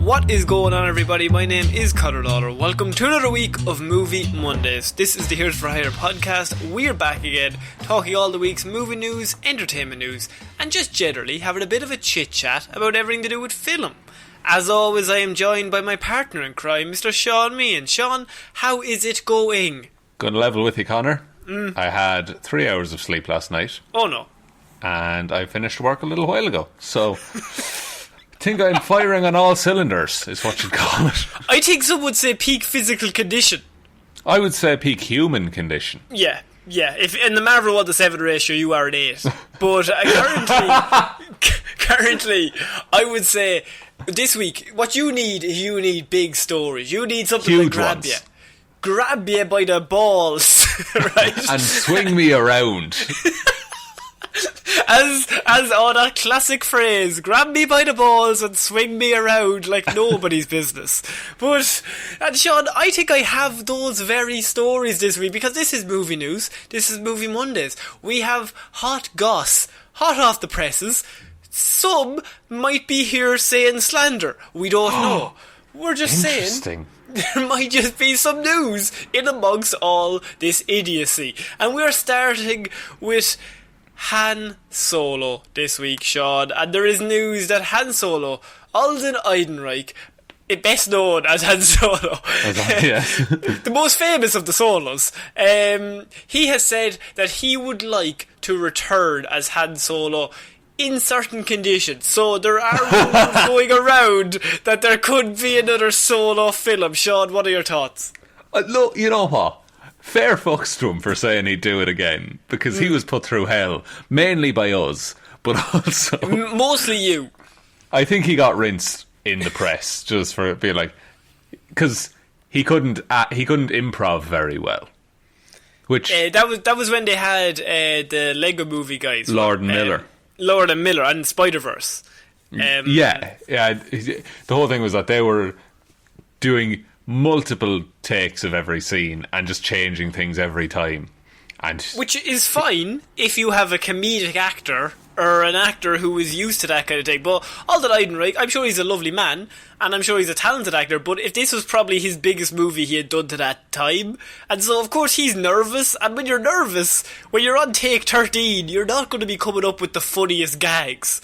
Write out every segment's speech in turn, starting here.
What is going on, everybody? My name is Ciara Lawler. Welcome to another week of Movie Mondays. This is the Here's for Hire podcast. We're back again, talking all the week's movie news, entertainment news, and just generally having a bit of a chit-chat about everything to do with film. As always, I am joined by my partner in crime, Mr. Shaun Meehan. Shaun, how is it going? Going to level with you, Connor. I had 3 hours of sleep last night. Oh no. And I finished work a little while ago. So I think I'm firing on all cylinders, is what you'd call it. I think some would say peak physical condition. I would say peak human condition. Yeah. If in the Marvel 1-to-7 ratio, you are an 8. But currently, I would say this week, what you need big stories. You need something Huge to grab ones. you. Grab you by the balls, right? And swing me around. As that classic phrase, grab me by the balls and swing me around like nobody's business. But, and Shaun, I think I have those very stories this week, because this is movie news, this is Movie Mondays. We have hot goss, hot off the presses. Some might be here saying slander. We don't know. We're just saying there might just be some news in amongst all this idiocy. And we're starting with Han Solo this week, Shaun, and there is news that Han Solo, Alden Ehrenreich, best known as Han Solo, the most famous of the Solos, he has said that he would like to return as Han Solo in certain conditions. So there are rumors going around that there could be another Solo film. Shaun, what are your thoughts? Look, you know what? Fair fucks to him for saying he'd do it again, because he was put through hell, mainly by us, but also mostly you. I think he got rinsed in the press just for being like, because he couldn't improv very well. Which that was when they had the Lego Movie guys, Lord and Miller and Spider-Verse. The whole thing was that they were doing multiple takes of every scene and just changing things every time, and which is fine if you have a comedic actor or an actor who is used to that kind of thing. But Alden Ehrenreich, I'm sure he's a lovely man and I'm sure he's a talented actor, but if this was probably his biggest movie he had done to that time, and so of course he's nervous, and when you're nervous, when you're on take 13, you're not going to be coming up with the funniest gags.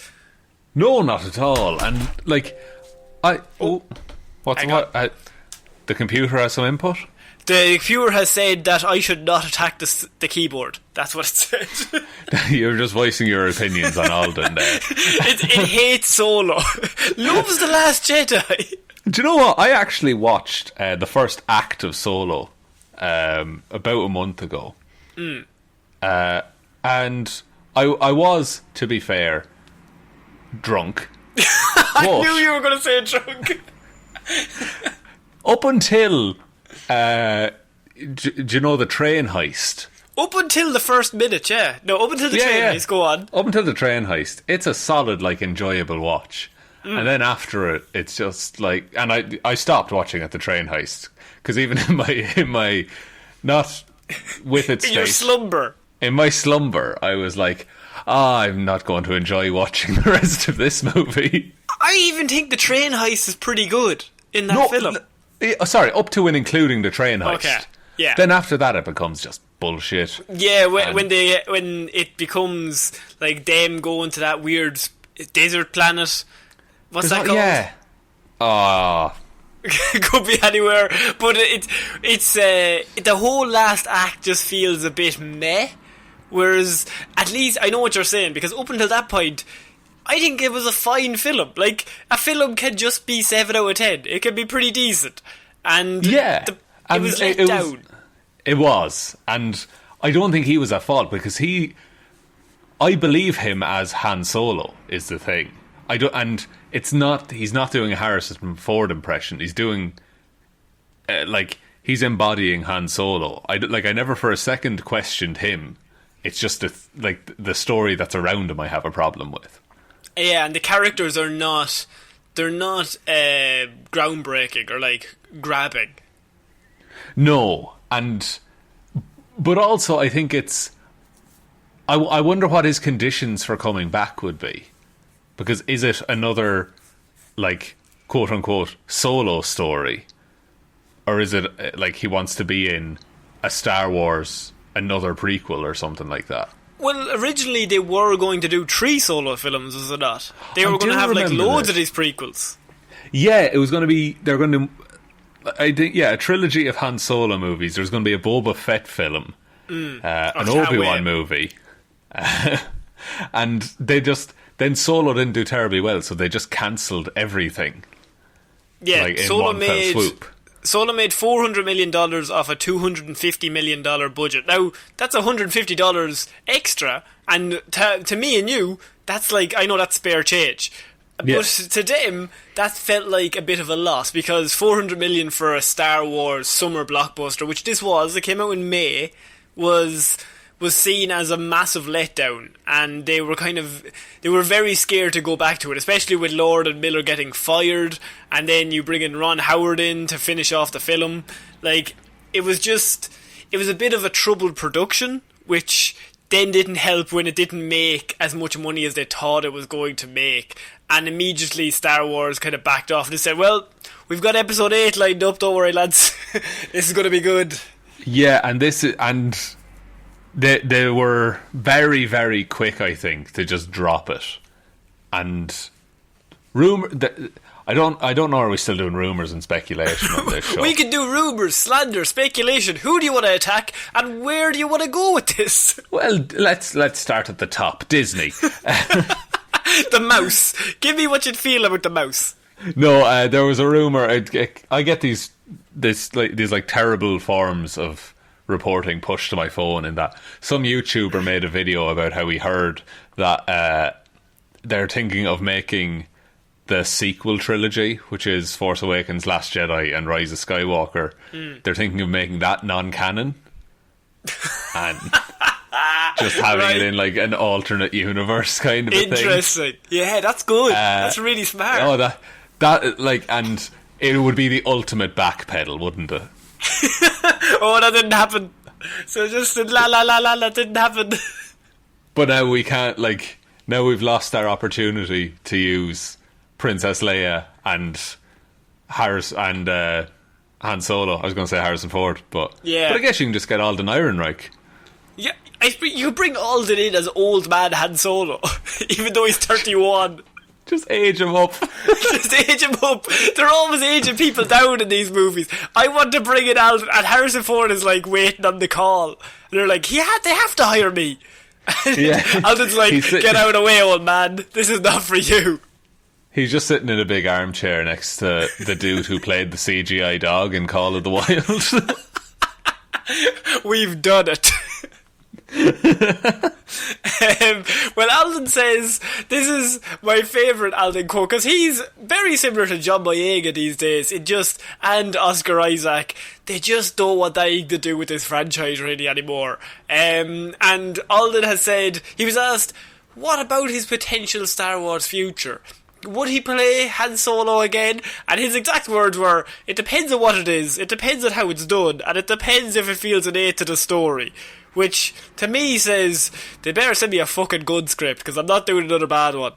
No, not at all. And like the computer has some input? The computer has said that I should not attack the keyboard. That's what it said. You're just voicing your opinions on Alden there. It hates Solo. Loves The Last Jedi. Do you know what? I actually watched the first act of Solo about a month ago. And I was, to be fair, drunk. I knew you were going to say drunk. Up until, do you know the train heist? Up until the first minute, yeah. No, up until the train heist, go on. Up until the train heist, it's a solid, enjoyable watch. And then after it, it's just and I stopped watching at the train heist, because even in my not with its in your slumber. In my slumber, I was like, I'm not going to enjoy watching the rest of this movie. I even think the train heist is pretty good in that film. Sorry, up to and including the train heist. Okay, yeah. Then after that, it becomes just bullshit. Yeah, when it becomes like them going to that weird desert planet. What's that called? It could be anywhere, but it's the whole last act just feels a bit meh. Whereas, at least I know what you're saying, because up until that point, I think it was a fine film. Like, a film can just be 7 out of 10. It can be pretty decent. And it was let down. It was. And I don't think he was at fault, because I believe him as Han Solo is the thing. And he's not doing a Harrison Ford impression. He's doing, he's embodying Han Solo. I never for a second questioned him. It's just the story that's around him I have a problem with. Yeah, and the characters are not... They're not groundbreaking or, grabbing. No, but also I think it's... I wonder what his conditions for coming back would be. Because is it another, quote-unquote solo story? Or is it like he wants to be in a Star Wars, another prequel or something like that? Well, originally they were going to do 3 solo films, was it not? They were going to have like loads of these prequels. Yeah, it was going to be... They're going to... I think, yeah, a trilogy of Han Solo movies. There's going to be a Boba Fett film, an Obi-Wan movie. And they just... Then Solo didn't do terribly well, so they just cancelled everything. Yeah, like, in one fell swoop. Solo made $400 million off a $250 million budget. Now, that's $150 extra, and to me and you, that's like, I know that's spare change. Yeah. But to them, that felt like a bit of a loss, because $400 million for a Star Wars summer blockbuster, which this was, it came out in May, was seen as a massive letdown, and they were very scared to go back to it, especially with Lord and Miller getting fired, and then you bring in Ron Howard in to finish off the film. Like, it was a bit of a troubled production, which then didn't help when it didn't make as much money as they thought it was going to make, and immediately Star Wars kind of backed off and they said, well, we've got episode 8 lined up, don't worry lads, this is going to be good. Yeah, and They were very, very quick, I think, to just drop it. And I don't know, are we still doing rumours and speculation on this show? We can do rumours, slander, speculation. Who do you want to attack, and where do you want to go with this? Well, let's start at the top. Disney. The mouse. Give me what you'd feel about the mouse. No, there was a rumour. I get these terrible forms of reporting pushed to my phone, in that some YouTuber made a video about how he heard that they're thinking of making the sequel trilogy, which is Force Awakens, Last Jedi and Rise of Skywalker. They're thinking of making that non-canon and just having it in like an alternate universe kind of a thing. Interesting. Yeah, that's good. That's really smart. Oh, that like, and it would be the ultimate backpedal, wouldn't it? Oh, that didn't happen. So just that didn't happen. But now we can't, like, now we've lost our opportunity to use Princess Leia and Han Solo. I was going to say Harrison Ford, but I guess you can just get Alden Ehrenreich. Yeah, you could bring Alden in as old man Han Solo, even though he's 31. Just age him up. Just age him up. They're always aging people down in these movies. I want to bring it out, and Harrison Ford is like waiting on the call. And they're like, they have to hire me. Yeah. Alden's like, get out of the way, old man. This is not for you. He's just sitting in a big armchair next to the dude who played the CGI dog in Call of the Wild. We've done it. Well, Alden says, this is my favourite Alden quote, because he's very similar to John Boyega these days, and Oscar Isaac. They just don't want anything to do with this franchise really anymore. And Alden has said, he was asked, what about his potential Star Wars future? Would he play Han Solo again? And his exact words were, it depends on what it is, it depends on how it's done, and it depends if it feels innate to the story. Which, to me, says, they better send me a fucking good script, because I'm not doing another bad one.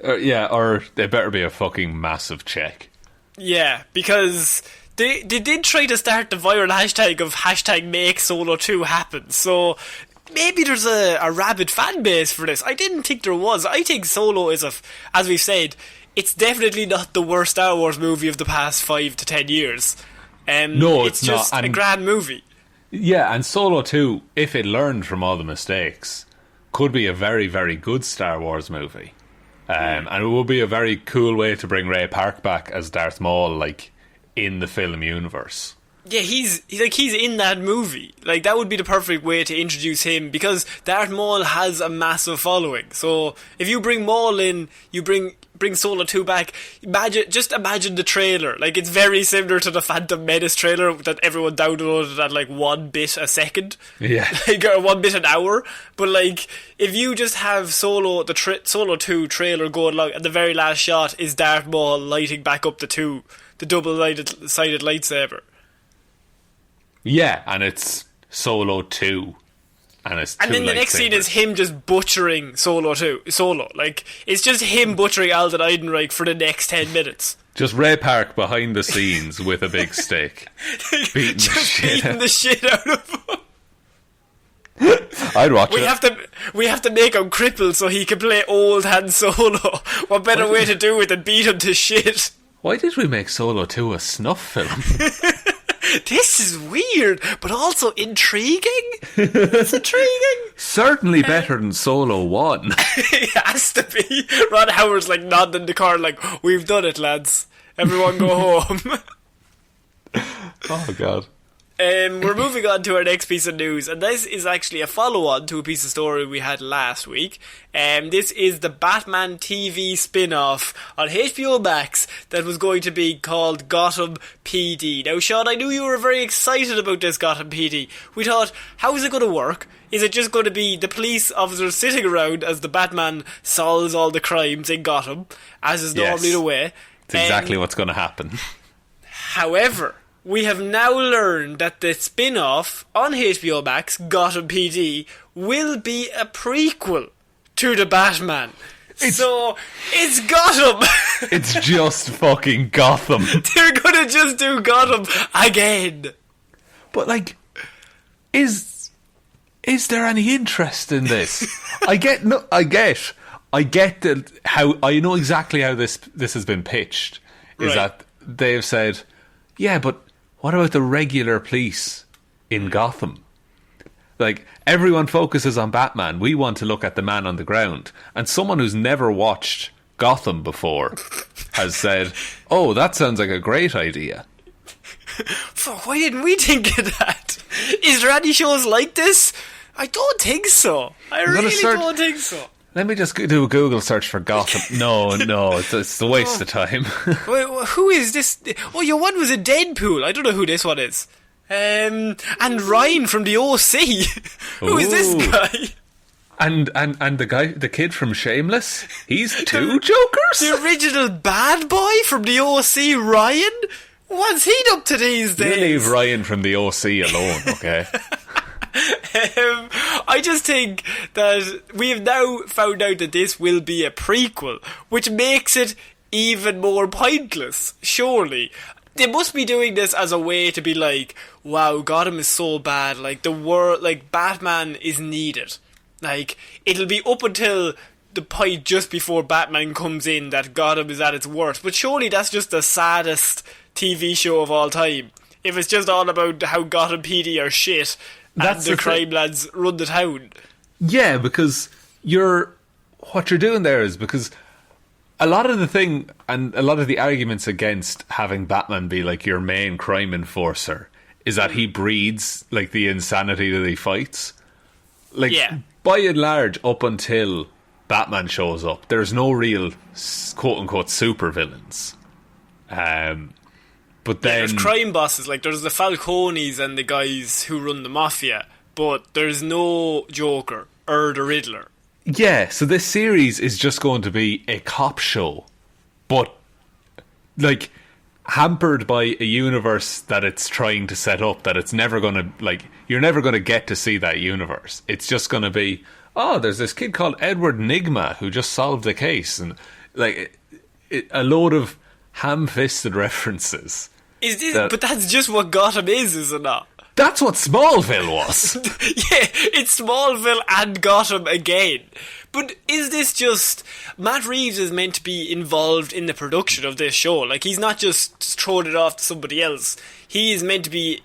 Yeah, or they better be a fucking massive check. Yeah, because they did try to start the viral hashtag of hashtag make Solo 2 happen, so maybe there's a rabid fan base for this. I didn't think there was. I think Solo is, as we've said, it's definitely not the worst Star Wars movie of the past 5 to 10 years. No, it's just a grand movie. Yeah, and Solo 2, if it learned from all the mistakes, could be a very, very good Star Wars movie. And it would be a very cool way to bring Ray Park back as Darth Maul, like, in the film universe. Yeah, he's in that movie. Like, that would be the perfect way to introduce him, because Darth Maul has a massive following. So if you bring Maul in, you bring Solo 2 back, imagine the trailer. Like, it's very similar to the Phantom Menace trailer that everyone downloaded at like 1 bit a second. Yeah. Like, or 1 bit an hour. But like, if you just have Solo 2 trailer going along, and the very last shot is Darth Maul lighting back up the double-sided lightsaber. Yeah, and it's Solo 2. and it's And then the next scene is him just butchering Solo too. Solo, like it's just him butchering Alden Ehrenreich for the next 10 minutes. Just Ray Park behind the scenes with a big stick, beating the shit out of him. I'd watch it. We have to make him crippled so he can play old Han Solo. What better way to do it than beat him to shit? Why did we make Solo 2 a snuff film? This is weird, but also intriguing. It's intriguing. Certainly better than Solo 1. It has to be. Ron Howard's like nodding in the car like, we've done it, lads. Everyone go home. Oh, God. We're moving on to our next piece of news, and this is actually a follow-on to a piece of story we had last week. This is the Batman TV spin-off on HBO Max that was going to be called Gotham PD. Now, Sean, I knew you were very excited about this Gotham PD. We thought, how is it going to work? Is it just going to be the police officers sitting around as the Batman solves all the crimes in Gotham, as is normally the way? It's exactly what's going to happen. However, we have now learned that the spin-off on HBO Max, Gotham PD, will be a prequel to the Batman. So, it's Gotham! It's just fucking Gotham. They're gonna just do Gotham again. But, like, is there any interest in this? I get that I know exactly how this has been pitched. Is that they've said, yeah, but what about the regular police in Gotham? Like, everyone focuses on Batman. We want to look at the man on the ground. And someone who's never watched Gotham before has said, oh, that sounds like a great idea. Fuck, why didn't we think of that? Is there any shows like this? I don't think so. I really don't think so. Let me just do a Google search for Gotham. No, it's a waste of time. Wait, who is this? Oh, your one was a Deadpool. I don't know who this one is. And Ryan from the OC. Who is this guy? And the kid from Shameless. He's two Jokers. The original bad boy from the OC, Ryan. What's he up to these days? You leave Ryan from the OC alone, okay? I just think that we have now found out that this will be a prequel, which makes it even more pointless, surely. They must be doing this as a way to be like, wow, Gotham is so bad, like the world, like Batman is needed. Like, it'll be up until the point just before Batman comes in that Gotham is at its worst, but surely that's just the saddest TV show of all time. If it's just all about how Gotham PD are shit, that's and the crime lads run the town. Yeah, because what you're doing there is because a lot of the thing and a lot of the arguments against having Batman be like your main crime enforcer is that he breeds like the insanity that he fights. Like, by and large, up until Batman shows up, there's no real quote unquote supervillains. But then there's crime bosses, like there's the Falcones and the guys who run the mafia, but there's no Joker or the Riddler. Yeah, so this series is just going to be a cop show, but like hampered by a universe that it's trying to set up that it's never going to, like, you're never going to get to see that universe. It's just going to be, oh, there's this kid called Edward Nygma who just solved the case, and like a load of ham-fisted references. Is this? But that's just what Gotham is it not? That's what Smallville was. Yeah, it's Smallville and Gotham again. But is this just... Matt Reeves is meant to be involved in the production of this show. Like, he's not just throwing it off to somebody else. He is meant to be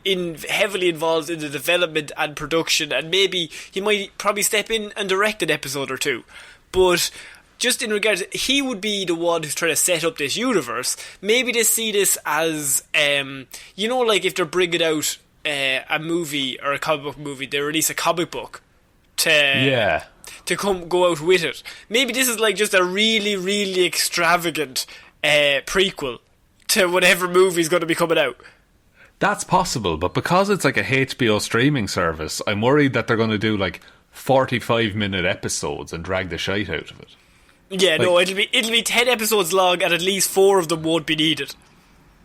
heavily involved in the development and production, and maybe he might probably step in and direct an episode or two. But just in regards, he would be the one who's trying to set up this universe. Maybe they see this as, you know, like if they're bringing out a movie or a comic book movie, they release a comic book to go out with it. Maybe this is like just a really, really extravagant prequel to whatever movie's going to be coming out. That's possible, but because it's like a HBO streaming service, I'm worried that they're going to do like 45-minute episodes and drag the shite out of it. Yeah, like, no, it'll be 10 episodes long, and at least 4 of them won't be needed.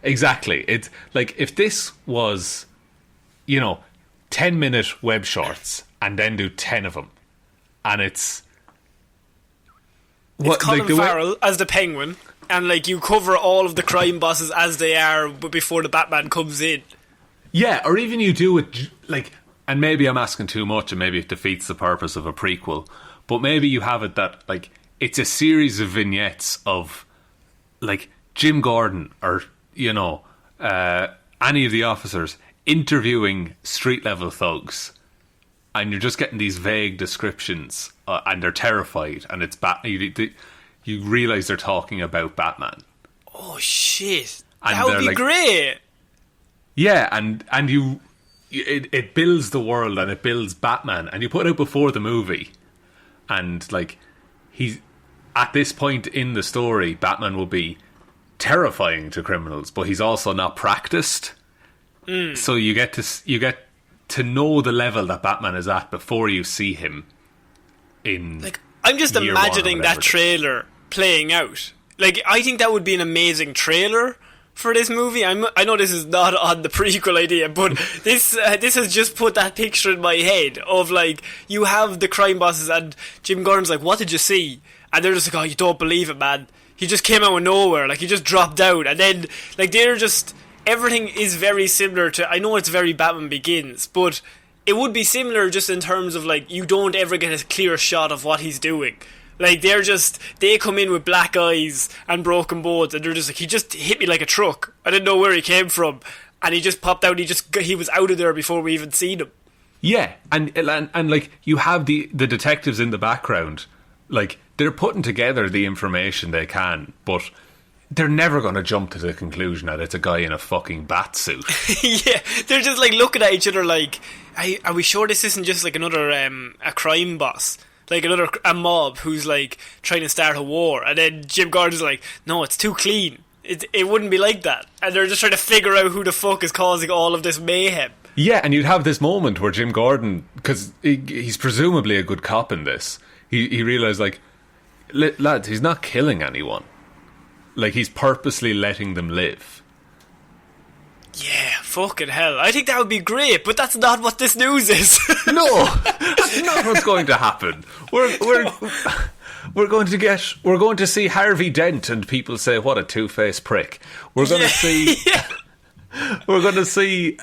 Exactly. It's like if this was, 10-minute web shorts, and then do 10 of them. And it's Colin Farrell as the Penguin, and like you cover all of the crime bosses as they are before the Batman comes in. Yeah, or even you do it like, and maybe I'm asking too much, and maybe it defeats the purpose of a prequel. But maybe you have it that like it's a series of vignettes of like Jim Gordon or any of the officers interviewing street level thugs, and you're just getting these vague descriptions, and they're terrified, and it's you realise they're talking about Batman. Oh shit! And that would be like, great. Yeah, and it builds the world and it builds Batman, and you put it out before the movie, and like he's at this point in the story, Batman will be terrifying to criminals, but he's also not practiced. So you get to know the level that Batman is at before you see him in. Like, I'm just imagining that trailer playing out. Like, I think that would be an amazing trailer for this movie. I know this is not on the prequel idea, but this has just put that picture in my head of like you have the crime bosses and Jim Gordon's like, "What did you see?" And they're just like, "Oh, you don't believe it, man. He just came out of nowhere. Like he just dropped out." And then like they're just. Everything is very similar to... I know it's very Batman Begins, but it would be similar just in terms of, like, you don't ever get a clear shot of what he's doing. Like, they come in with black eyes and broken bones, and they're just like, he just hit me like a truck. I didn't know where he came from. And he just popped out, he was out of there before we even seen him. Yeah, and like, you have the detectives in the background. Like, they're putting together the information they can, but... they're never going to jump to the conclusion that it's a guy in a fucking bat suit. Yeah, they're just like looking at each other like, are we sure this isn't just like another a crime boss? Like a mob who's like trying to start a war. And then Jim Gordon's like, no, it's too clean. It wouldn't be like that. And they're just trying to figure out who the fuck is causing all of this mayhem. Yeah, and you'd have this moment where Jim Gordon, because he's presumably a good cop in this, he realised like, lads, he's not killing anyone. Like, he's purposely letting them live. Yeah, fucking hell. I think that would be great, but that's not what this news is. No, that's not what's going to happen. We're going to see Harvey Dent and people say, what a two-faced prick. We're going to see... Yeah. We're going to see,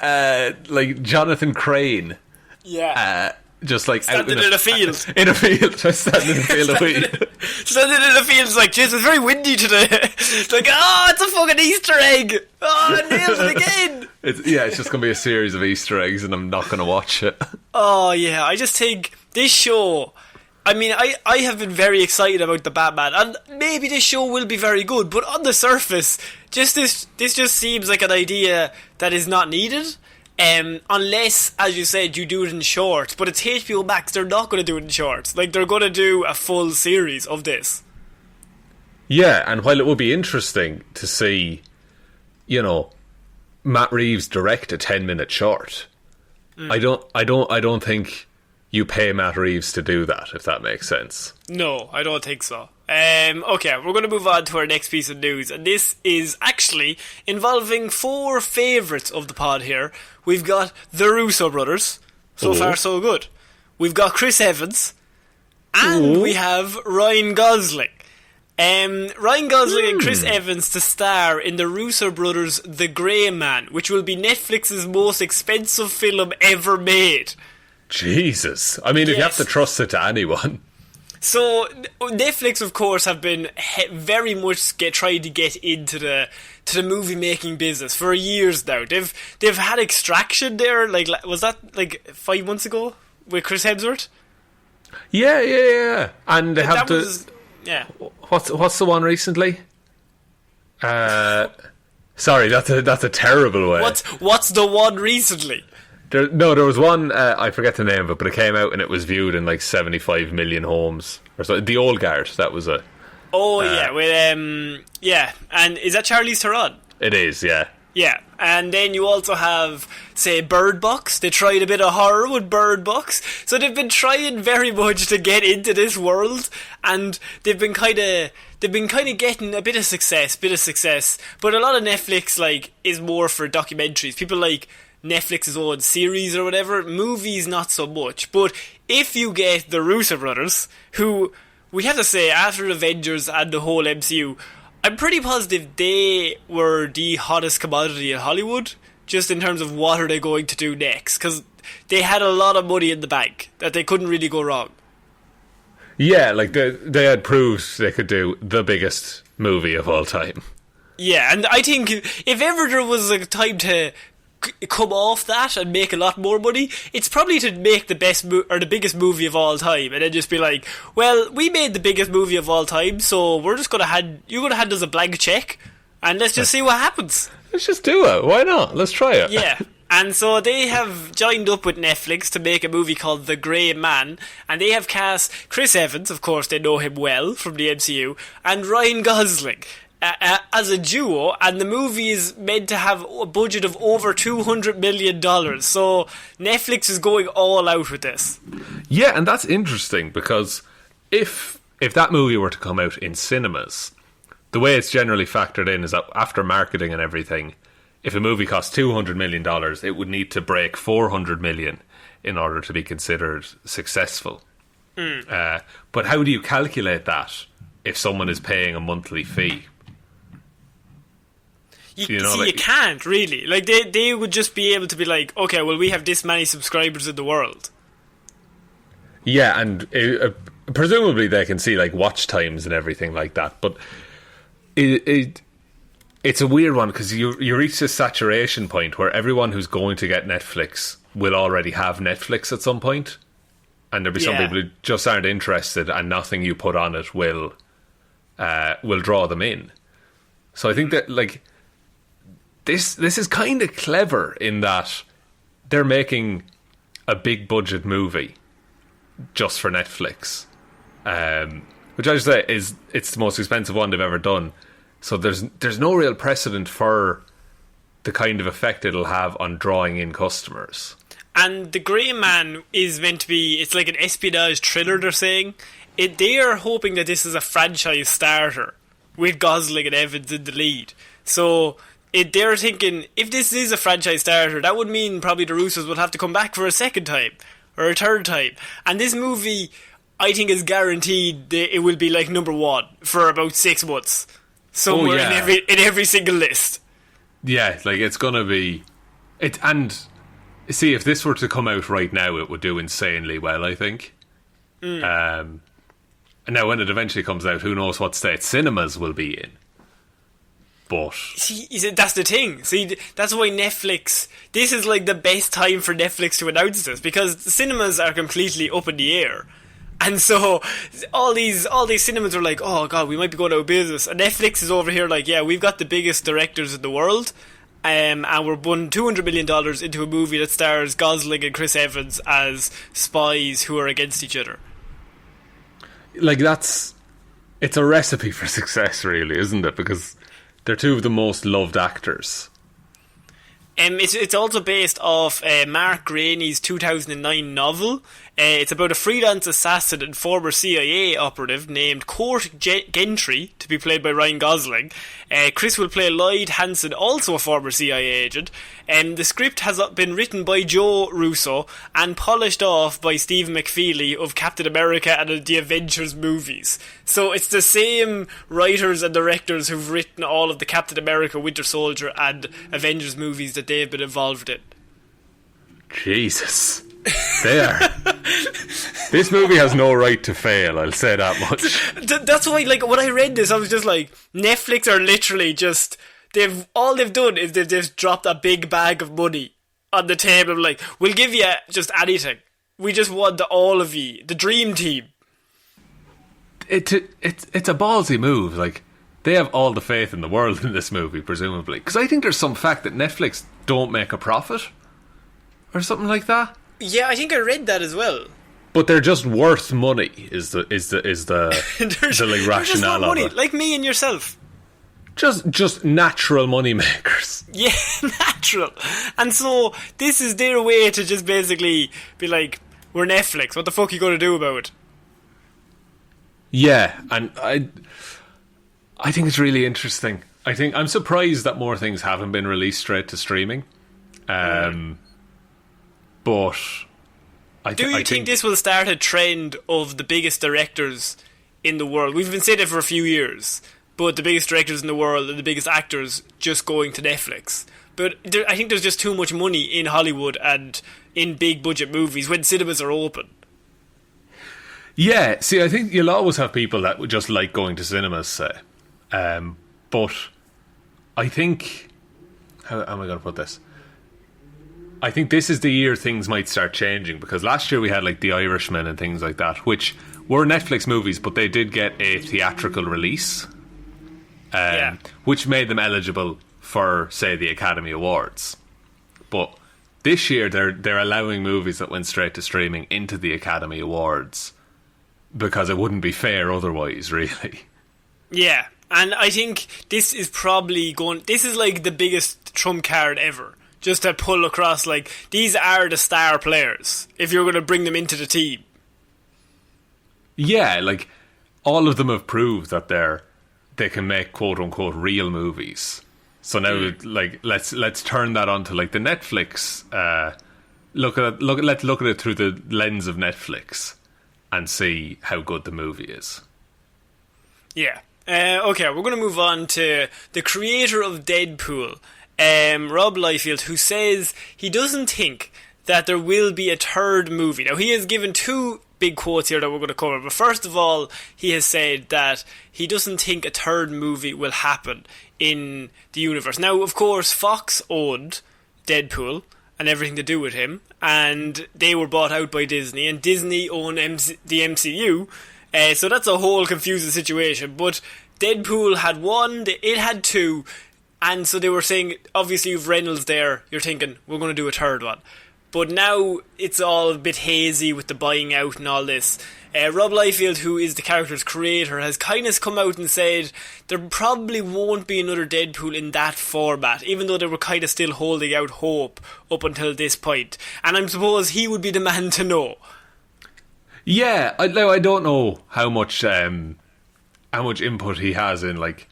like, Jonathan Crane. Yeah. Just like standing out in a field. In a field. Just standing in a field of wheat. Standing in a field. It's like, jeez, it's very windy today. It's like, oh, it's a fucking Easter egg. Oh, I nailed it again. It's just going to be a series of Easter eggs, and I'm not going to watch it. Oh, yeah. I just think this show... I mean, I have been very excited about the Batman, and maybe this show will be very good, but on the surface, this just seems like an idea that is not needed. Unless, as you said, you do it in shorts. But it's HBO Max, they're not going to do it in shorts. Like, they're going to do a full series of this. Yeah, and while it would be interesting to see, Matt Reeves direct a 10-minute short, I don't think you pay Matt Reeves to do that, if that makes sense. No, I don't think so. Okay, we're going to move on to our next piece of news, and this is actually involving 4 favourites of the pod here. We've got the Russo brothers. So far, so good. We've got Chris Evans, and we have Ryan Gosling. Ryan Gosling and Chris Evans to star in the Russo brothers' The Grey Man, which will be Netflix's most expensive film ever made. Jesus. I mean, if you have to trust it to anyone... So Netflix, of course, have been very much trying to get into the movie making business for years now. They've had Extraction there. Like, was that like 5 months ago with Chris Hemsworth? Yeah. And they have yeah. What's the one recently? Sorry, that's a terrible way. What's the one recently? There was one, I forget the name of it, but it came out and it was viewed in like 75 million homes. Or so. The Old Guard, that was it. Oh, yeah. With, yeah. And is that Charlize Theron? It is, yeah. Yeah. And then you also have, say, Bird Box. They tried a bit of horror with Bird Box. So they've been trying very much to get into this world. And they've been kind of getting a bit of success. But a lot of Netflix, like, is more for documentaries. People like Netflix's own series or whatever. Movies, not so much. But if you get the Russo brothers, who, we have to say, after Avengers and the whole MCU, I'm pretty positive they were the hottest commodity in Hollywood, just in terms of what are they going to do next, because they had a lot of money in the bank that they couldn't really go wrong. Yeah, like they had proved they could do the biggest movie of all time. Yeah, and I think if ever there was a time to come off that and make a lot more money, it's probably to make the best or the biggest movie of all time, and then just be like, well, we made the biggest movie of all time, so we're just gonna hand us a blank check, and let's just see what happens. Let's just do it. Why not? Let's try it. Yeah. And so they have joined up with Netflix to make a movie called The Grey Man, and they have cast Chris Evans, of course they know him well from the MCU, and Ryan Gosling as a duo, and the movie is meant to have a budget of over $200 million, so Netflix is going all out with this. Yeah, and that's interesting, because if that movie were to come out in cinemas, the way it's generally factored in is that after marketing and everything, if a movie costs $200 million, it would need to break $400 million in order to be considered successful. But how do you calculate that if someone is paying a monthly fee? You can't really. Like they would just be able to be like, okay, well, we have this many subscribers in the world. Yeah, and presumably they can see like watch times and everything like that. But it's a weird one, because you reach this saturation point where everyone who's going to get Netflix will already have Netflix at some point, and there'll be some people who just aren't interested, and nothing you put on it will draw them in. So I think that like this is kind of clever in that they're making a big budget movie just for Netflix, which I should say it's the most expensive one they've ever done. So there's no real precedent for the kind of effect it'll have on drawing in customers. And The Grey Man is meant to be, it's like an espionage thriller, they're saying. They are hoping that this is a franchise starter with Gosling and Evans in the lead. So they're thinking, if this is a franchise starter, that would mean probably the Russos will have to come back for a second time or a third time. And this movie, I think, is guaranteed that it will be like number one for about 6 months. Somewhere in every single list. Yeah, like it's gonna be it. And see, if this were to come out right now, it would do insanely well, I think. And now when it eventually comes out, who knows what state cinemas will be in. But see, that's the thing. See, that's why Netflix, this is like the best time for Netflix to announce this, because the cinemas are completely up in the air. And so all these cinemas are like, oh god, we might be going out of business. And Netflix is over here like, yeah, we've got the biggest directors in the world, and we're putting $200 million into a movie that stars Gosling and Chris Evans as spies who are against each other. Like it's a recipe for success, really, isn't it? Because they're two of the most loved actors. It's also based off Mark Greaney's 2009 novel. It's about a freelance assassin and former CIA operative named Court Gentry, to be played by Ryan Gosling. Chris will play Lloyd Hansen, also a former CIA agent. The script has been written by Joe Russo and polished off by Steve McFeely of Captain America and the Avengers movies. So it's the same writers and directors who've written all of the Captain America, Winter Soldier and Avengers movies that they've been involved in. Jesus. There. This movie has no right to fail, I'll say that much. That's why, like, when I read this, I was just like, Netflix are literally just, all they've done is they've just dropped a big bag of money on the table, like, we'll give you just anything. We just want all of you, the dream team. It's a ballsy move, like, they have all the faith in the world in this movie, presumably. Because I think there's some fact that Netflix don't make a profit, or something like that. Yeah, I think I read that as well. But they're just worth money. Is the like rationale money, of it? like me and yourself. Just natural money makers. Yeah, natural. And so this is their way to just basically be like, we're Netflix. What the fuck are you going to do about it? Yeah, and I think it's really interesting. I'm surprised that more things haven't been released straight to streaming. But Do you think this will start a trend of the biggest directors in the world? We've been saying it for a few years, but the biggest directors in the world and the biggest actors just going to Netflix. But I think there's just too much money in Hollywood and in big budget movies when cinemas are open. Yeah, see, I think you'll always have people that would just like going to cinemas, say. But I think... How am I going to put this? I think this is the year things might start changing, because last year we had like The Irishman and things like that, which were Netflix movies, but they did get a theatrical release, which made them eligible for, say, the Academy Awards. But this year they're allowing movies that went straight to streaming into the Academy Awards, because it wouldn't be fair otherwise, really. Yeah, and I think this is probably this is like the biggest trump card ever. Just to pull across, like, these are the star players, if you're going to bring them into the team. Yeah, like, all of them have proved that they can make quote-unquote real movies. So now, like, let's turn that onto, like, the Netflix, let's look at it through the lens of Netflix and see how good the movie is. Yeah. Okay, we're going to move on to the creator of Deadpool, Rob Liefeld, who says he doesn't think that there will be a third movie. Now, he has given two big quotes here that we're going to cover, but first of all, he has said that he doesn't think a third movie will happen in the universe. Now, of course, Fox owned Deadpool and everything to do with him, and they were bought out by Disney, and Disney owned the MCU, so that's a whole confusing situation. But Deadpool had one, it had two, and so they were saying, obviously you've Reynolds there, you're thinking, we're going to do a third one. But now it's all a bit hazy with the buying out and all this. Rob Liefeld, who is the character's creator, has kind of come out and said there probably won't be another Deadpool in that format, even though they were kind of still holding out hope up until this point. And I suppose he would be the man to know. Yeah, I don't know how much input he has in, like,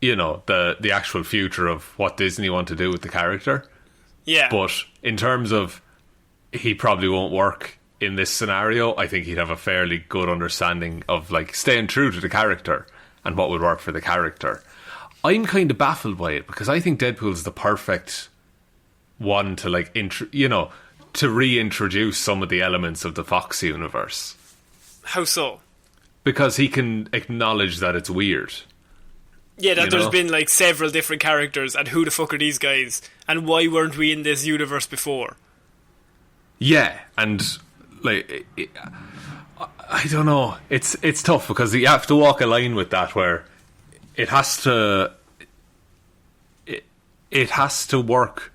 you know, the actual future of what Disney want to do with the character. Yeah. But in terms of he probably won't work in this scenario, I think he'd have a fairly good understanding of, like, staying true to the character and what would work for the character. I'm kind of baffled by it, because I think Deadpool's the perfect one to, like, to reintroduce some of the elements of the Fox universe. How so? Because he can acknowledge that it's weird. Yeah, that there's been, like, several different characters, and who the fuck are these guys, and why weren't we in this universe before? Yeah, and, like, I don't know. It's tough, because you have to walk a line with that, where it has to work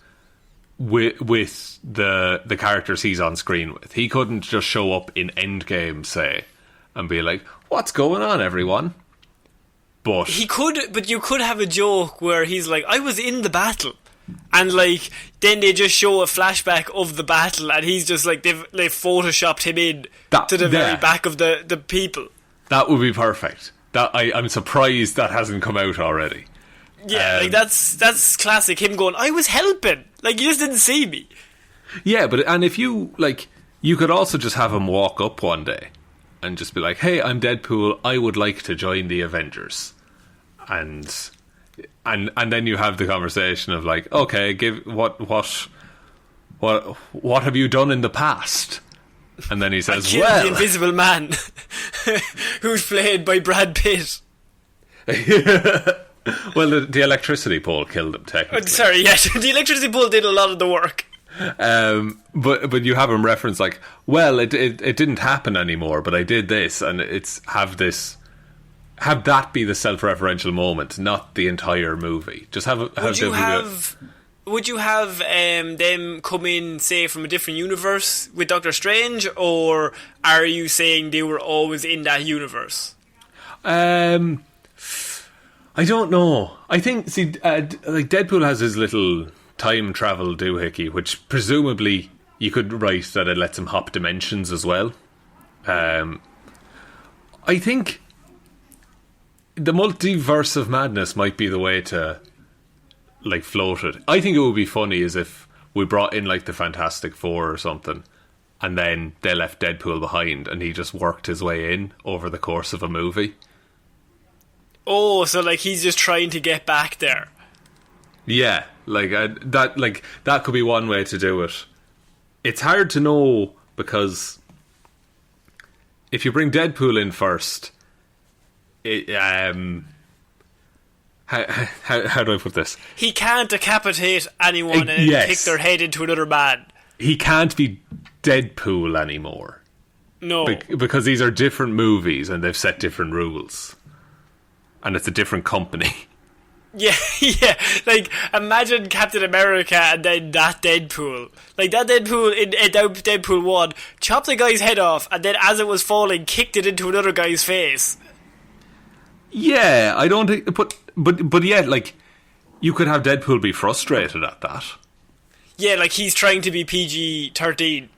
with the characters he's on screen with. He couldn't just show up in Endgame, say, and be like, "What's going on, everyone?" But he could, but you could have a joke where he's like, "I was in the battle," and, like, then they just show a flashback of the battle, and he's just like, they've photoshopped him in to the very back of the people. That would be perfect. That I'm surprised that hasn't come out already. Yeah, like, that's classic him going, "I was helping, like, you just didn't see me." Yeah, and if you, like, you could also just have him walk up one day and just be like, "Hey, I'm Deadpool, I would like to join the Avengers." And then you have the conversation of, like, okay, what have you done in the past? And then he says, I killed the Invisible Man, who's played by Brad Pitt. Well, the electricity pole killed him, technically. Sorry, yes, the electricity pole did a lot of the work. But you have him reference, like, well, it didn't happen anymore, but I did this, and it's have that be the self-referential moment, not the entire movie. Just have would you have them come in, say, from a different universe with Doctor Strange, or are you saying they were always in that universe? I don't know. I think, like, Deadpool has his little time travel doohickey, which presumably you could write that it lets him hop dimensions as well. I think the multiverse of madness might be the way to, like, float it. I think it would be funny as if we brought in like the Fantastic Four or something, and then they left Deadpool behind, and he just worked his way in over the course of a movie. Oh, so like he's just trying to get back there. Yeah, that could be one way to do it. It's hard to know because if you bring Deadpool in first, how do I put this? He can't decapitate anyone and kick their head into another man. He can't be Deadpool anymore. No. Because these are different movies and they've set different rules. And it's a different company. Yeah, yeah. Like, imagine Captain America and then that Deadpool. Like, that Deadpool in Deadpool 1 chopped the guy's head off and then as it was falling, kicked it into another guy's face. Yeah, I don't think... But yeah, like, you could have Deadpool be frustrated at that. Yeah, like, he's trying to be PG-13.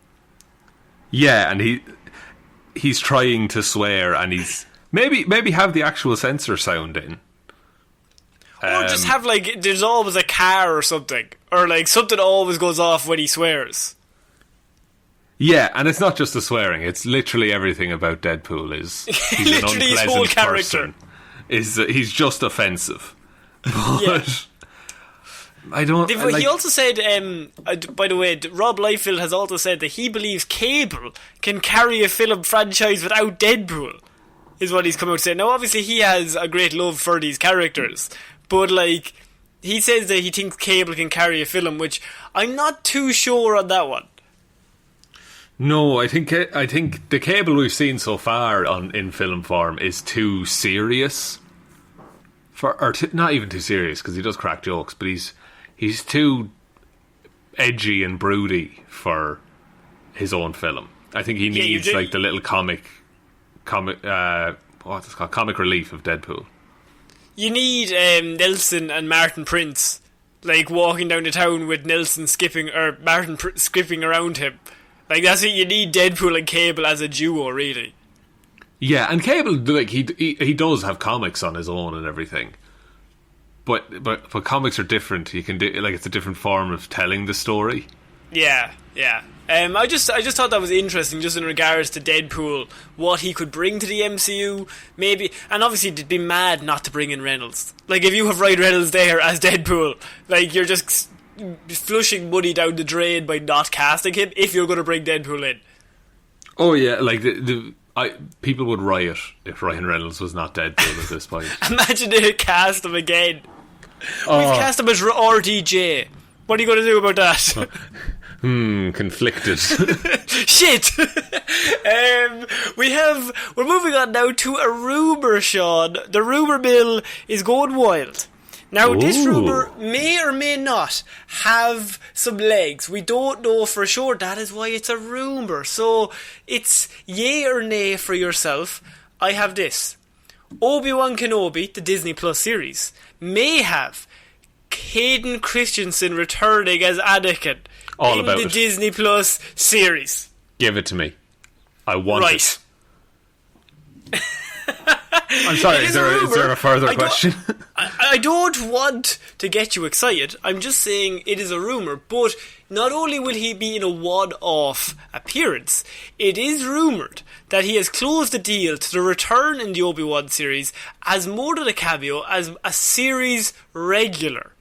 Yeah, and he's trying to swear and he's... Maybe have the actual censor sound in. Or just have, like, there's always a car or something. Or, like, something always goes off when he swears. Yeah, and it's not just the swearing. It's literally everything about Deadpool is... He's literally an his whole unpleasant character. person. He's just offensive. But... Yeah. I don't... He also said, by the way, Rob Liefeld has also said that he believes Cable can carry a film franchise without Deadpool, is what he's come out saying. Now, obviously, he has a great love for these characters, but, like, he says that he thinks Cable can carry a film, which I'm not too sure on that one. No, I think the Cable we've seen so far in film form is too serious. Not even too serious, because he does crack jokes, but he's too edgy and broody for his own film. I think he needs like the little comic what's it called? Comic relief of Deadpool. You need Nelson and Martin Prince, like, walking down the town with Nelson skipping around him. Like, that's what you need, Deadpool and Cable as a duo, really. Yeah, and Cable, like, he does have comics on his own and everything. But comics are different. You can do, like, it's a different form of telling the story. Yeah, yeah. I just thought that was interesting, just in regards to Deadpool, what he could bring to the MCU, maybe. And obviously, it'd be mad not to bring in Reynolds. Like, if you have Ryan Reynolds there as Deadpool, like, you're just flushing money down the drain by not casting him if you're going to bring Deadpool in. Oh yeah, like people would riot if Ryan Reynolds was not Deadpool at this point. Imagine they cast him again. We've cast him as RDJ. What are you going to do about that? Conflicted. Shit. We're moving on now to a rumour, Sean. The rumour mill is going wild. Now, this rumour may or may not have some legs. We don't know for sure. That is why it's a rumour. So, it's yay or nay for yourself. I have this. Obi-Wan Kenobi, the Disney Plus series, may have Hayden Christensen returning as Anakin in the Disney Plus series. Give it to me. I want it. I'm sorry, is there a further question? I don't want to get you excited. I'm just saying it is a rumour, but not only will he be in a one-off appearance, it is rumoured that he has closed the deal to the return in the Obi-Wan series as more than a cameo, as a series regular.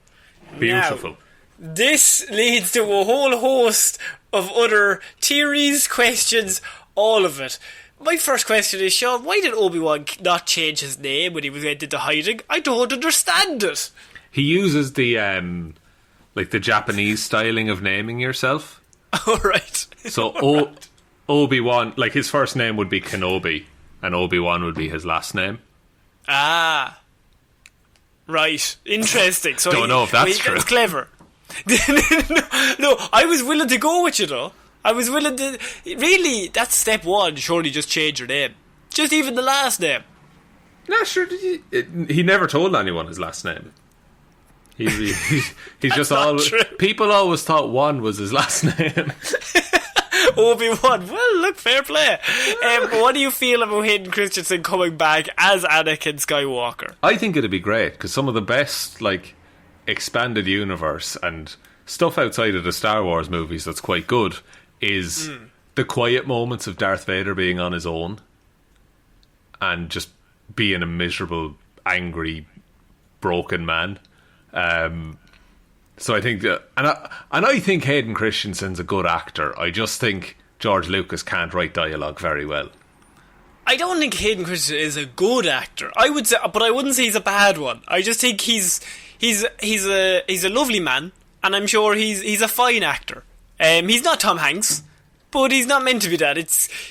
Beautiful. Now, this leads to a whole host of other theories, questions, all of it. My first question is, Sean, why did Obi-Wan not change his name when he went into hiding? I don't understand it. He uses the the Japanese styling of naming yourself. Alright. So Obi-Wan, like, his first name would be Kenobi, and Obi-Wan would be his last name. Ah. Right. Interesting. So don't know if that's true. That's clever. No, I was willing to go with you, though. I was willing to... Really, that's step one. Surely just change your name. Just even the last name. No, sure. He never told anyone his last name. He's just always... True. People always thought Wan was his last name. Obi-Wan. Well, look, fair play. What do you feel about Hayden Christensen coming back as Anakin Skywalker? I think it'd be great, because some of the best, like, expanded universe and stuff outside of the Star Wars movies that's quite good is the quiet moments of Darth Vader being on his own and just being a miserable, angry, broken man. So I think that, and I think Hayden Christensen's a good actor. I just think George Lucas can't write dialogue very well. I don't think Hayden Christensen is a good actor. I would say, but I wouldn't say he's a bad one. I just think he's a lovely man, and I'm sure he's a fine actor. He's not Tom Hanks, but he's not meant to be that.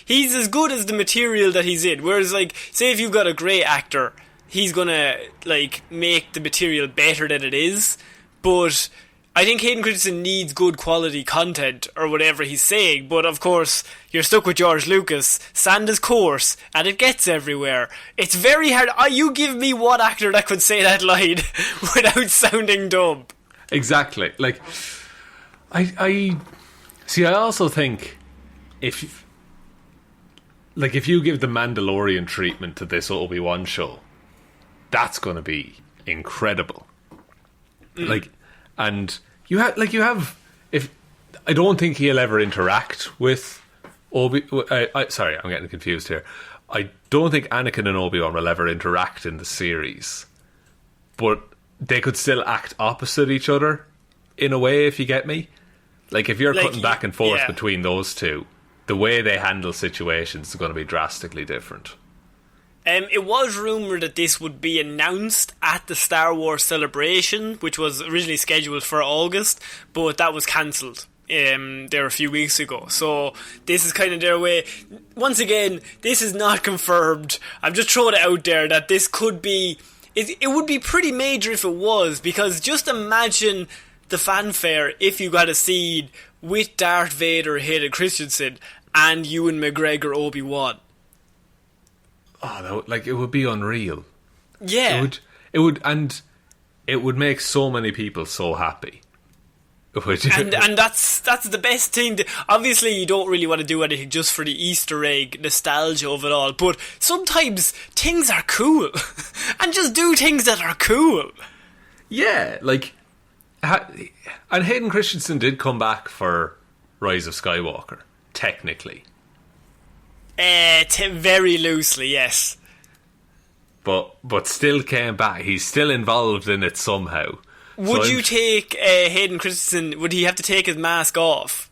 He's as good as the material that he's in. Whereas, like, say if you've got a great actor, he's gonna like make the material better than it is. But I think Hayden Christensen needs good quality content or whatever he's saying. But of course, you're stuck with George Lucas. Sand is coarse, and it gets everywhere. It's very hard. You give me one actor that could say that line without sounding dumb. Exactly. Like, I see. I also think if you give the Mandalorian treatment to this Obi-Wan show, that's going to be incredible. Like, and you have. If I don't think he'll ever interact with sorry, I'm getting confused here. I don't think Anakin and Obi-Wan will ever interact in the series, but they could still act opposite each other in a way, if you get me. Like, if you're cutting back and forth between those two, the way they handle situations is going to be drastically different. It was rumoured that this would be announced at the Star Wars Celebration, which was originally scheduled for August, but that was cancelled there a few weeks ago. So this is kind of their way. Once again, this is not confirmed. I'm just throwing it out there that this could be... It would be pretty major if it was, because just imagine the fanfare if you got a scene with Darth Vader, Hayden Christensen, and Ewan McGregor, Obi-Wan. Oh, it would be unreal. Yeah. It would make so many people so happy. And that's the best thing. Obviously, you don't really want to do anything just for the Easter egg nostalgia of it all, but sometimes things are cool. And just do things that are cool. Yeah, like... And Hayden Christensen did come back for Rise of Skywalker, technically. Very loosely, yes. But still came back. He's still involved in it somehow. Would you take Hayden Christensen? Would he have to take his mask off?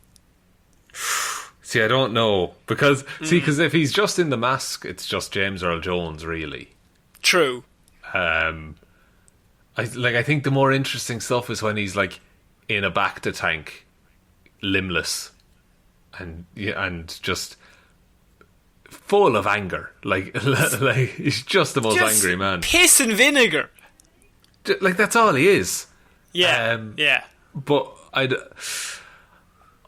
See, I don't know. Because if he's just in the mask, it's just James Earl Jones, really. True. I think the more interesting stuff is when he's like in a Bacta tank, limbless, and just full of anger. Like he's just the most angry man. Piss and vinegar. Like, that's all he is. Yeah, yeah. But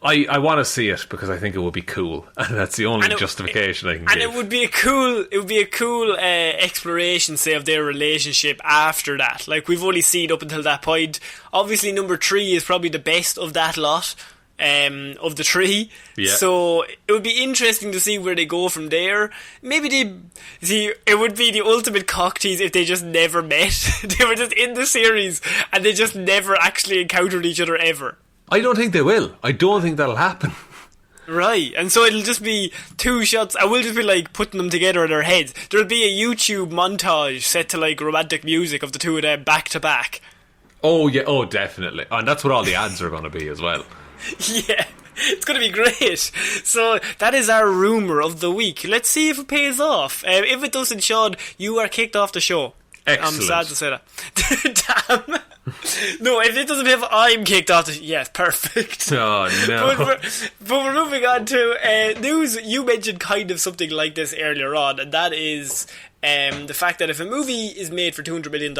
I want to see it because I think it would be cool, and that's the only justification I can give. And it would be a cool exploration, say, of their relationship after that. Like, we've only seen up until that point. Obviously, number 3 is probably the best of that lot, of the 3. Yeah. So it would be interesting to see where they go from there. Maybe it would be the ultimate cock tease if they just never met. They were just in the series and they just never actually encountered each other ever. I don't think they will. I don't think that'll happen. Right, and so it'll just be 2 shots. I will just be like putting them together in their heads. There'll be a YouTube montage set to like romantic music of the two of them back to back. Oh yeah, oh definitely. And that's what all the ads are going to be as well. Yeah, it's going to be great. So that is our rumour of the week. Let's see if it pays off. If it doesn't, Sean, you are kicked off the show. Excellent. I'm sad to say that. Damn. No, if it doesn't pay off, I'm kicked off the show. Yes, perfect. Oh, no. But we're moving on to news. You mentioned kind of something like this earlier on, and that is the fact that if a movie is made for $200 million,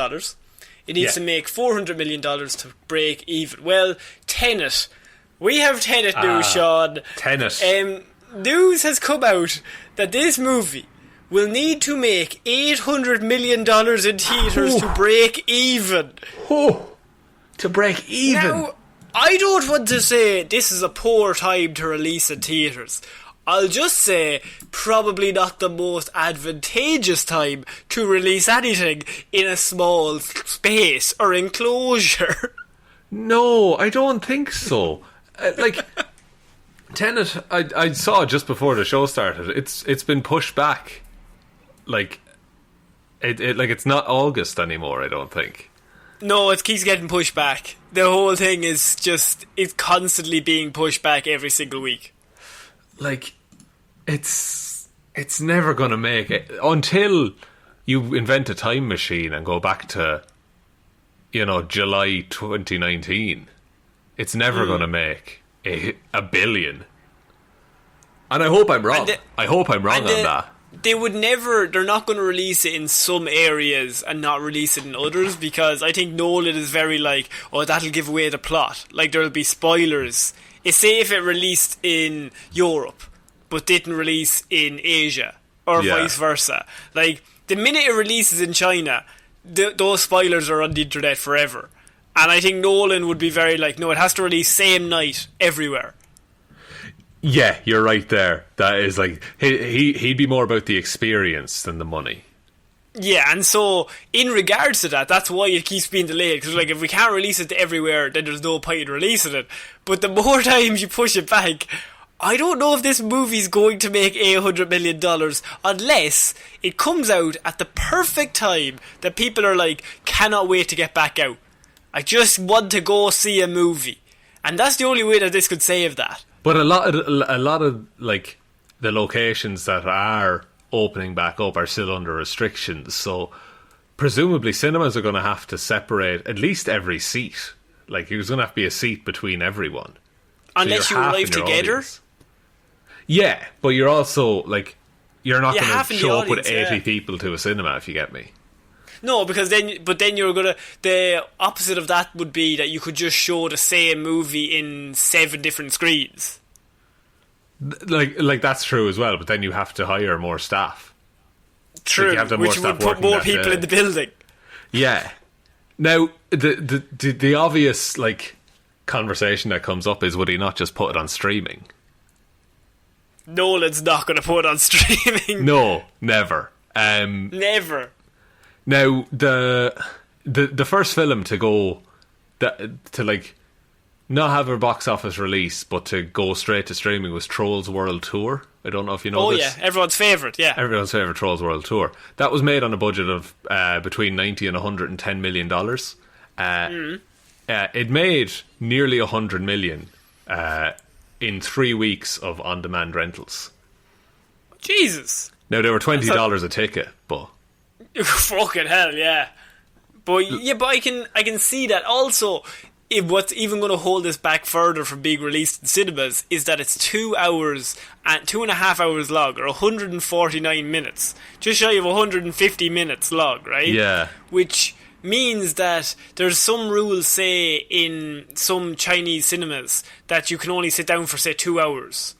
it needs to make $400 million to break even. Well, Tenet. We have Tenet news, Sean. Tenet. News has come out that this movie will need to make $800 million in theatres to break even. To break even? Now, I don't want to say this is a poor time to release in theatres. I'll just say probably not the most advantageous time to release anything in a small space or enclosure. No, I don't think so. Like Tenet, I saw it just before the show started. It's been pushed back. Like it's not August anymore, I don't think. No, it keeps getting pushed back. The whole thing is just, it's constantly being pushed back every single week. Like, it's never going to make it until you invent a time machine and go back to, July 2019. It's never going to make a billion. And I hope I'm wrong. I hope I'm wrong on that. They're not going to release it in some areas and not release it in others, because I think Nolan is very like, oh, that'll give away the plot. Like, there'll be spoilers. Say if it released in Europe, but didn't release in Asia, or vice versa. Like, the minute it releases in China, those spoilers are on the internet forever. And I think Nolan would be very like, no, it has to release same night everywhere. Yeah, you're right there. That is like, he'd be more about the experience than the money. Yeah, and so in regards to that, that's why it keeps being delayed. Because like, if we can't release it to everywhere, then there's no point in releasing it. But the more times you push it back, I don't know if this movie's going to make $800 million unless it comes out at the perfect time that people are like, cannot wait to get back out. I just want to go see a movie. And that's the only way that this could save that. But a lot of like the locations that are opening back up are still under restrictions, so presumably cinemas are going to have to separate at least every seat. Like, there's going to have to be a seat between everyone, unless so you arrive together. Audience. Yeah, but you're also like, you're not going to show up with 80 people to a cinema, if you get me. No, because then you're gonna. The opposite of that would be that you could just show the same movie in 7 different screens. Like that's true as well, but then you have to hire more staff. True, like which would put more people in the building. Yeah. Now, the obvious like conversation that comes up is, would he not just put it on streaming? Nolan's not going to put it on streaming. No, never. Never. Now, the first film to go to like not have a box office release, but to go straight to streaming was Trolls World Tour. I don't know if you know this. Oh yeah, everyone's favourite. Yeah, everyone's favourite Trolls World Tour. That was made on a budget of between $90 and $110 million. It made nearly $100 million in 3 weeks of on-demand rentals. Jesus. Now, they were $20 a ticket, but fucking hell, yeah. But I can see that also. What's even going to hold this back further from being released in cinemas is that it's 2 hours and 2.5 hours long, or 149 minutes, just shy of 150 minutes long, right? Yeah. Which means that there's some rules, say in some Chinese cinemas, that you can only sit down for say 2 hours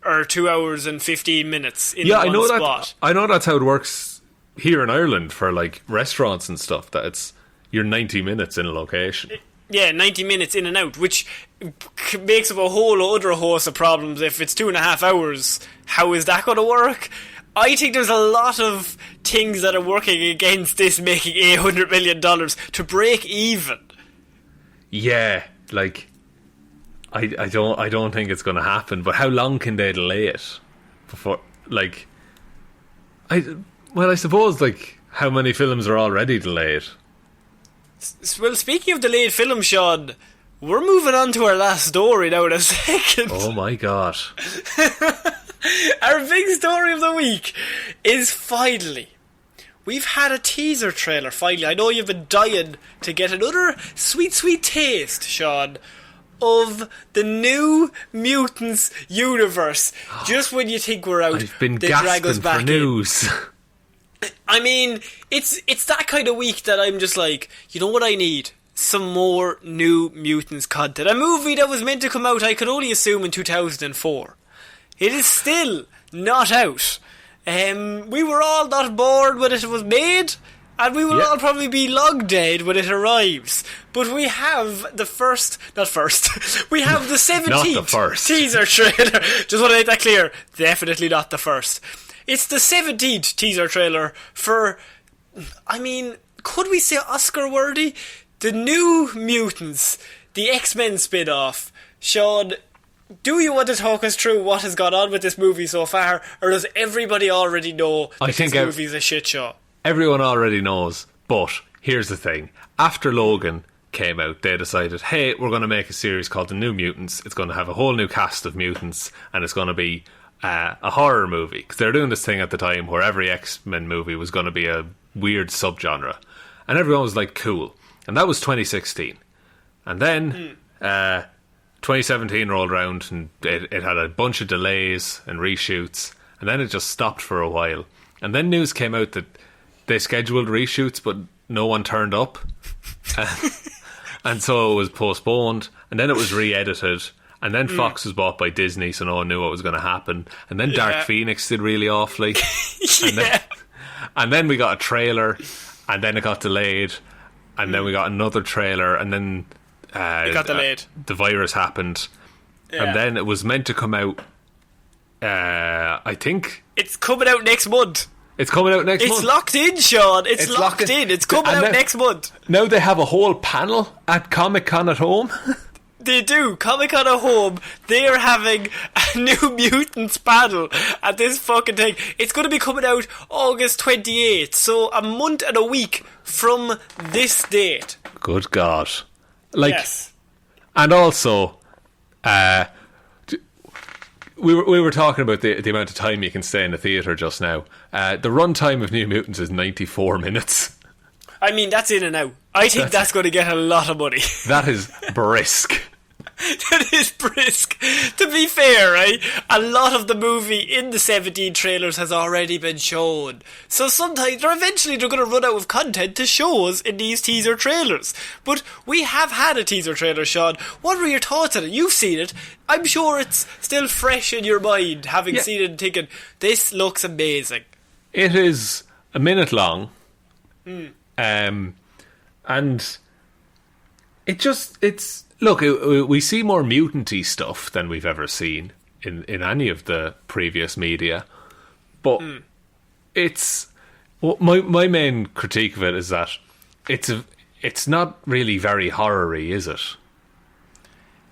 or 2 hours and 15 minutes in one spot. I know that's how it works here in Ireland for like restaurants and stuff, that it's you're 90 minutes in a location. Yeah, 90 minutes in and out, which makes up a whole other host of problems. If it's 2.5 hours, how is that going to work? I think there's a lot of things that are working against this making $800 million to break even. Yeah, like I don't think it's going to happen. But how long can they delay it before? Like, I suppose like how many films are already delayed? Well, speaking of delayed films, Sean, we're moving on to our last story now in a second. Oh my god. Our big story of the week is finally, we've had a teaser trailer finally. I know you've been dying to get another sweet, sweet taste, Sean, of the new Mutants universe. Just when you think we're out, I've been they drag us gasping back for news. I mean, it's that kind of week that I'm just like, you know what I need? Some more new Mutants content. A movie that was meant to come out, I could only assume, in 2004. It is still not out. We were all not bored when it was made, and we will all probably be long dead when it arrives. But we have we have the 17th teaser trailer. Just want to make that clear. Definitely not the first. It's the 17th teaser trailer for, I mean, could we say Oscar-worthy? The New Mutants, the X-Men spin-off. Sean, do you want to talk us through what has gone on with this movie so far, or does everybody already know that this movie's a shit show? Everyone already knows, but here's the thing. After Logan came out, they decided, hey, we're going to make a series called The New Mutants. It's going to have a whole new cast of mutants, and it's going to be a horror movie. Because they're doing this thing at the time where every X-Men movie was going to be a weird subgenre. And everyone was like, cool. And that was 2016. And then 2017 rolled around, and it had a bunch of delays and reshoots, and then it just stopped for a while. And then news came out that they scheduled reshoots, but no one turned up. And so it was postponed, and then it was re-edited, and then Fox was bought by Disney, so no one knew what was going to happen. And then Dark Phoenix did really awfully. And then we got a trailer, and then it got delayed, and then we got another trailer, and then it got delayed. The virus happened, and then it was meant to come out. I think it's coming out next month. It's coming out next month. It's locked in, Sean. It's locked in. It's coming out next month. Now they have a whole panel at Comic-Con at home. They do. Comic-Con at home. They're having a New Mutants panel at this fucking thing. It's going to be coming out August 28th. So a month and a week from this date. Good God. Yes. And also, we were talking about the amount of time you can stay in the theatre just now. The runtime of New Mutants is 94 minutes. I mean, that's in and out. I think that's going to get a lot of money. That is brisk. That is brisk. To be fair, right? A lot of the movie in the 17 trailers has already been shown. So sometimes, eventually they're going to run out of content to show us in these teaser trailers. But we have had a teaser trailer, Sean. What were your thoughts on it? You've seen it. I'm sure it's still fresh in your mind, having seen it and thinking, this looks amazing. It is a minute long. And it's look, we see more mutant-y stuff than we've ever seen in any of the previous media, but it's my main critique of it is that it's not really very horror-y, is it?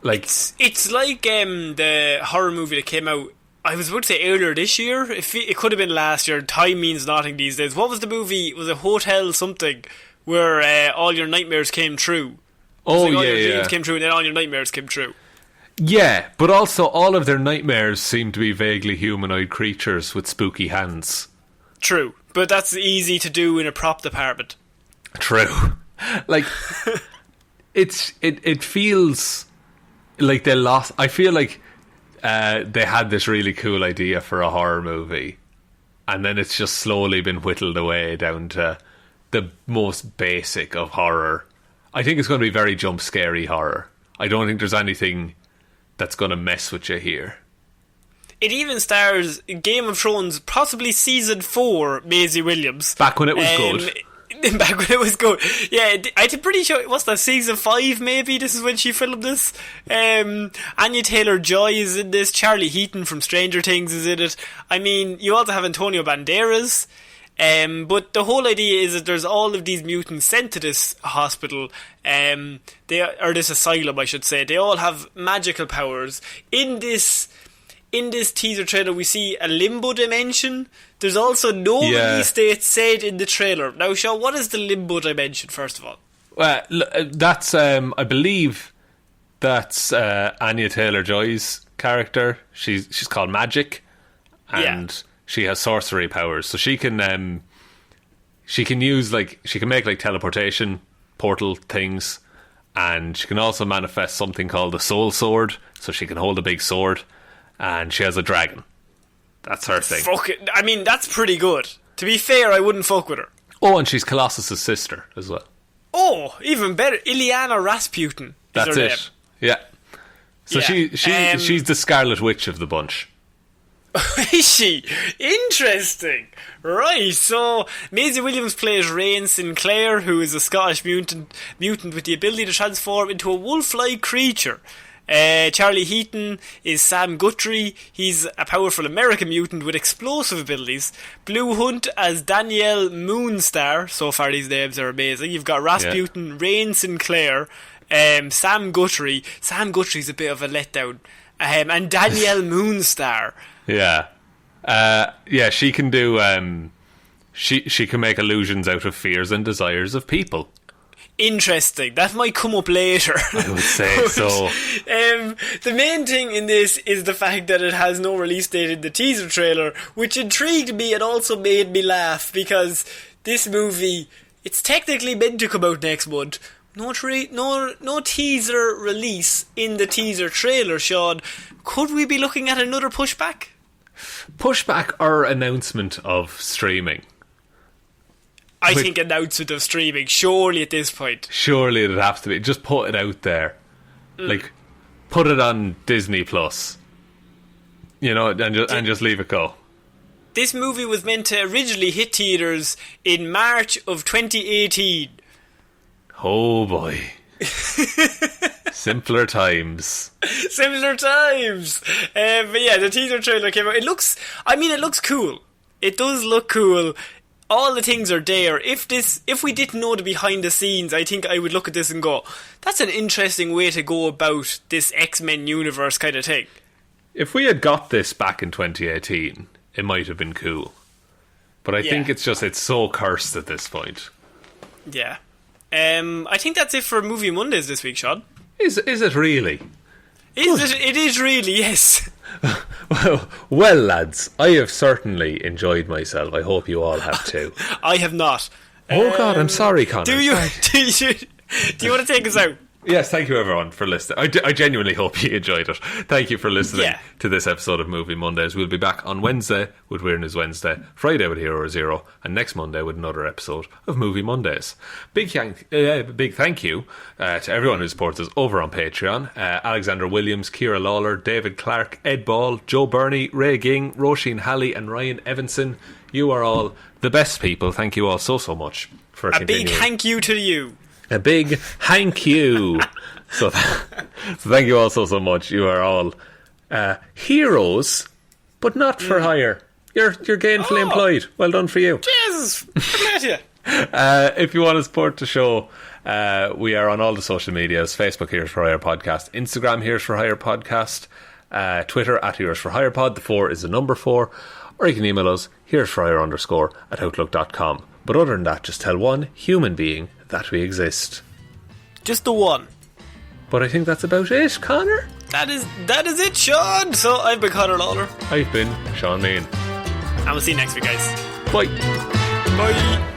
Like it's like the horror movie that came out, I was about to say earlier this year. It could have been last year. Time means nothing these days. What was the movie? Was it Hotel something where all your nightmares came true? All your dreams came true and then all your nightmares came true. Yeah, but also all of their nightmares seem to be vaguely humanoid creatures with spooky hands. True, but that's easy to do in a prop department. True. Like, it feels like they lost. I feel like they had this really cool idea for a horror movie, and then it's just slowly been whittled away down to the most basic of horror. I think it's going to be very jump scary horror. I don't think there's anything that's going to mess with you here. It even stars Game of Thrones, possibly season 4, Maisie Williams. Back when it was good. Back when it was good. Yeah, I'm pretty sure, what's that, season 5 maybe? This is when she filmed this. Anya Taylor-Joy is in this. Charlie Heaton from Stranger Things is in it. I mean, you also have Antonio Banderas. But the whole idea is that there's all of these mutants sent to this hospital, or this asylum, I should say. They all have magical powers. In this teaser trailer, we see a limbo dimension. There's also no release date said in the trailer. Now, Sean, what is the limbo dimension, first of all? Well, that's I believe that's Anya Taylor-Joy's character. She's called Magic, and she has sorcery powers, so she can use she can make like teleportation portal things, and she can also manifest something called the Soul Sword, so she can hold a big sword, and she has a dragon. That's her thing. Fuck it. I mean, that's pretty good. To be fair, I wouldn't fuck with her. Oh, and she's Colossus's sister as well. Oh, even better. Ilyana Rasputin is That's her it. name. Yeah. So she's the Scarlet Witch of the bunch. Is she? Interesting. Right, so Maisie Williams plays Rain Sinclair, who is a Scottish mutant with the ability to transform into a wolf-like creature. Charlie Heaton is Sam Guthrie. He's a powerful American mutant with explosive abilities. Blue Hunt as Danielle Moonstar. So far these names are amazing. You've got Rasputin, Rain Sinclair, Sam Guthrie's a bit of a letdown. And Danielle Moonstar. Yeah. Yeah, she can do... She can make illusions out of fears and desires of people. Interesting. That might come up later. I would say so. The main thing in this is the fact that it has no release date in the teaser trailer, which intrigued me and also made me laugh, because this movie, it's technically meant to come out next month. No teaser release in the teaser trailer, Sean. Could we be looking at another pushback? Pushback or announcement of streaming? I think announcement of streaming, surely at this point. Surely it'd have to be. Just put it out there. Like, put it on Disney Plus. You know, and just leave it go. This movie was meant to originally hit theatres in March of 2018. Oh boy. Simpler times. Simpler times. But yeah, the teaser trailer came out. It looks cool. It does look cool. All the things are there. If we didn't know the behind the scenes, I think I would look at this and go, that's an interesting way to go about this X-Men universe kind of thing. If we had got this back in 2018, it might have been cool. But I think it's so cursed at this point. Yeah. I think that's it for Movie Mondays this week, Sean. Is it really? It is really, yes. Well, lads, I have certainly enjoyed myself. I hope you all have too. I have not. Oh God, I'm sorry, Conor. Do you want to take us out? Yes, thank you everyone for listening. I genuinely hope you enjoyed it. Thank you for listening to this episode of Movie Mondays. We'll be back on Wednesday with Weird News Wednesday, Friday with Hero Zero, and next Monday with another episode of Movie Mondays. Big thank you to everyone who supports us over on Patreon. Alexander Williams, Ciara Lawler, David Clarke, Ed Ball, Joe Burney, Ray Ging, Roisin Hally and Ryan Evanson. You are all the best people. Thank you all so much for continuing. A big thank you to you. A big thank you. So thank you all so much. You are all heroes, but not for hire. You're gainfully employed. Well done for you. Jesus, I'm you. If you want to support the show, we are on all the social medias. Facebook, Heroes for Hire Podcast. Instagram, Heroes for Hire Podcast. Twitter, @Heroes for Hire Pod. The 4 is the number 4. Or you can email us, heroesforhire_@outlook.com. But other than that, just tell one human being that we exist. Just the one. But I think that's about it, Conor. That is it, Sean. So I've been Conor Lawler. I've been Sean Mean. And we'll see you next week, guys. Bye. Bye.